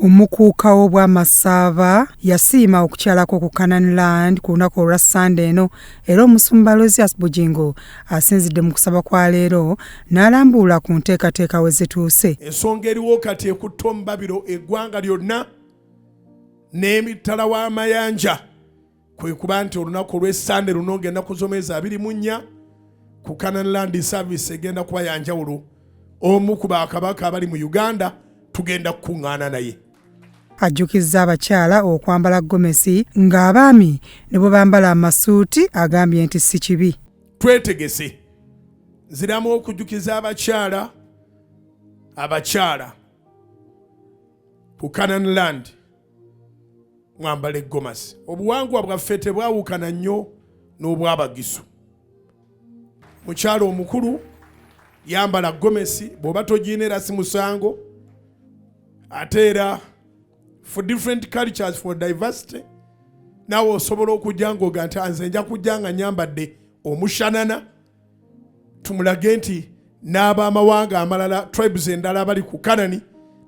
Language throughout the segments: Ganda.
Umukuuka wa ABAMASAABA yasiima okukyalako ku Canaan Land ku lunaku olwa Sande eno era omusumba Aloysius Bujingo asinzidde mu kusaba kwa leero n'alambuula ku nteekateeka we zituuse. Ensonga eriwo kati ekutta omubabiro eggwanga lyonna n'emitala w'amayanja kwe kuba nti olunaku olw'Essande luno ngenda kuzomeeza 24 ku Canaan Land Service egenda kuba yanjawulo. Omu ku bakabaka abali mu Uganda tugenda kukuŋŋaana naye. Ajjukizza abakyala okwambala gomesi ng'abaami ne bwe bambala amasuuti agambye nti si kibi. Twetegese nziramu okujjukiza abakyala ku Canaan Land mwambale gomasi. Obuwangwa bwaffe tebwawukana nnyo n'obw'Abagisu. Mukyala omukulu yambala gomesi bw'oba togiina si musango. Ate era for different cultures, for diversity, nawe osobola okujja ng'oga nti nze nja kujja nga nyambadde omushanana tumulage nti n'abamawanga amalala tribes endala abali ku Kanani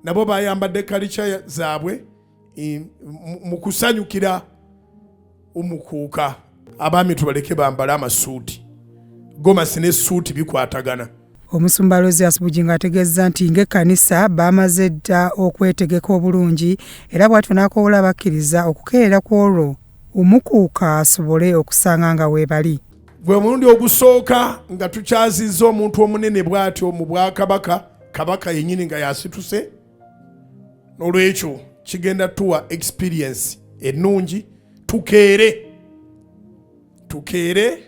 nabo bayambadde culture zaabwe mu kusanyukira omukuuka. Abaami tubaleke bambala amasuuti, gomasi ne suuti bikwatagana. Omusumba Aloysius Bujingo ategeezza nti ng'ekkanisa bamaze dda okwetegeka obulungi era bw'atyo n'akoola bakkiriza okukeera ku olwo omukuuka asobole okusanga nga weebali. Gwe mulundi ogusooka nga tukyazizza omuntu omunene bw'atyo mu Bwakabaka, kabaka yennyini nga yasituse. N'olwekyo kigenda tuwa experience ennungi, tukeere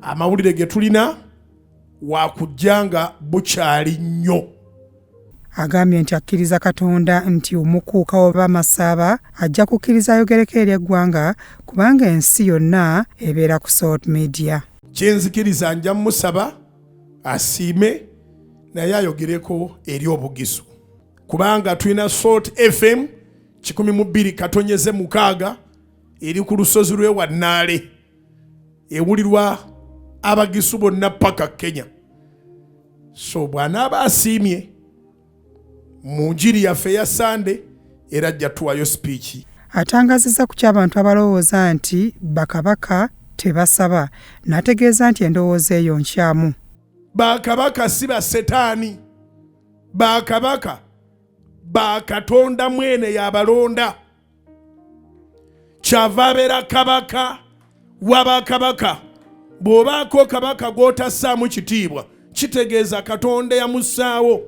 amawulire ge tulina wakujjanga bukyali nnyo. Agambye nti akkiriza Katonda nti omukuuka wa ABAMASAABA ajja kukkiriza ayogereko eri eggwanga kubanga ensi yonna ebeera ku Salt Media. Kyenzikiriza nja musaba asiime naye ayogereko eri Obugisu kubanga tulina Salt FM 102.6 eri ku lusozi lw'e Wannaale ewulirwa Abagisu bonna paka Kenya. So bw'anaaba asiimye mu njiri yaffe ya Sande era ajja tuwayo speech. Atangazizza ku ky'abantu abalowooza nti bakabaka tebasaba n'ategeeza nti endowooza eyo nkyamu. Bakabaka si basetaani, bakabaka Katonda mwene yabalonda. Kyava abeera kabaka w'abakabaka. Bw'obaako kabaka gw'otassaamu kitiibwa kitegeeza Katonda yamussaawo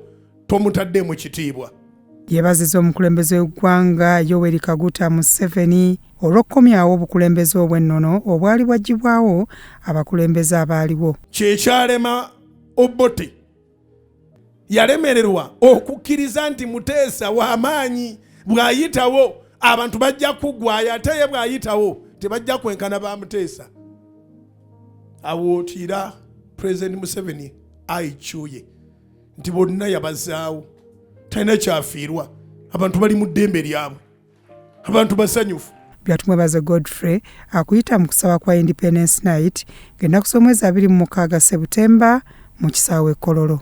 tomutaddemu kitiibwa. Yeebazizza omukulembeze w'eggwanga Yoweri Kaguta Museveni olw'okkomyawo obukulembeze obw'ennono obwali bwaggyibwawo abakulembeze abaaliwo. Kyekyalema Obote yalemererwa okukkiriza nti Muteesa w'amaanyi bw'ayitawo abantu bajja kuggwaayo ate ye bw'ayitawo tebajja kwenkana ba Muteesa. Awootira President Museveni ayikyuye nti bonna yabazaawo talina kyafiirwa, abantu bali mu ddembe lyabwe, abantu basanyufu. Byatumwebaze Godfrey akuyita mu kusaba kwa Independence Night ng'ennaku z'omwezi 26 Septemba mu kisaawe Kololo.